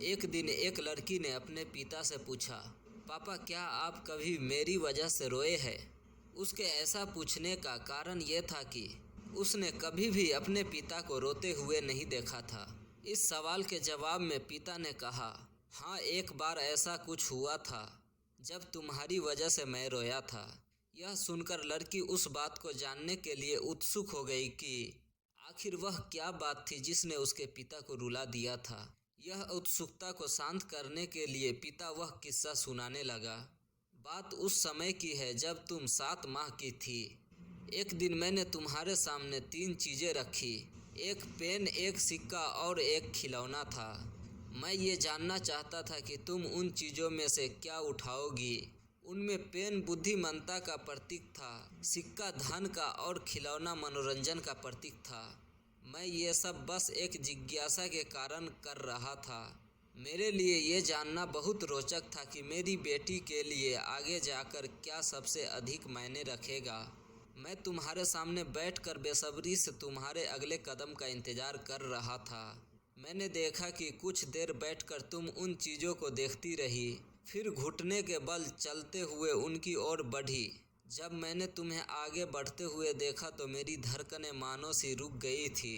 एक दिन एक लड़की ने अपने पिता से पूछा, पापा क्या आप कभी मेरी वजह से रोए हैं? उसके ऐसा पूछने का कारण ये था कि उसने कभी भी अपने पिता को रोते हुए नहीं देखा था। इस सवाल के जवाब में पिता ने कहा, हाँ एक बार ऐसा कुछ हुआ था जब तुम्हारी वजह से मैं रोया था। यह सुनकर लड़की उस बात को जानने के लिए उत्सुक हो गई कि आखिर वह क्या बात थी जिसने उसके पिता को रुला दिया था। यह उत्सुकता को शांत करने के लिए पिता वह किस्सा सुनाने लगा। बात उस समय की है जब तुम 7 माह की थी। एक दिन मैंने तुम्हारे सामने 3 चीज़ें रखी, एक पेन, एक सिक्का और एक खिलौना था। मैं ये जानना चाहता था कि तुम उन चीज़ों में से क्या उठाओगी। उनमें पेन बुद्धिमानता का प्रतीक था, सिक्का धन का और खिलौना मनोरंजन का प्रतीक था। मैं ये सब बस एक जिज्ञासा के कारण कर रहा था। मेरे लिए ये जानना बहुत रोचक था कि मेरी बेटी के लिए आगे जाकर क्या सबसे अधिक मायने रखेगा। मैं तुम्हारे सामने बैठकर बेसब्री से तुम्हारे अगले कदम का इंतज़ार कर रहा था। मैंने देखा कि कुछ देर बैठकर तुम उन चीज़ों को देखती रही, फिर घुटने के बल चलते हुए उनकी ओर बढ़ी। जब मैंने तुम्हें आगे बढ़ते हुए देखा तो मेरी धड़कनें मानो सी रुक गई थी,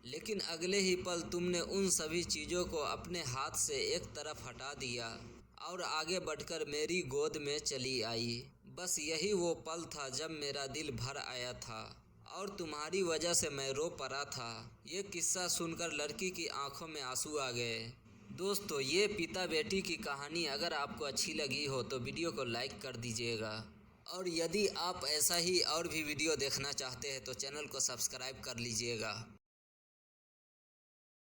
लेकिन अगले ही पल तुमने उन सभी चीज़ों को अपने हाथ से एक तरफ हटा दिया और आगे बढ़कर मेरी गोद में चली आई। बस यही वो पल था जब मेरा दिल भर आया था और तुम्हारी वजह से मैं रो पड़ा था। ये किस्सा सुनकर लड़की की आंखों में आंसू आ गए। दोस्तों, ये पिता बेटी की कहानी अगर आपको अच्छी लगी हो तो वीडियो को लाइक कर दीजिएगा, और यदि आप ऐसा ही और भी वीडियो देखना चाहते हैं तो चैनल को सब्सक्राइब कर लीजिएगा।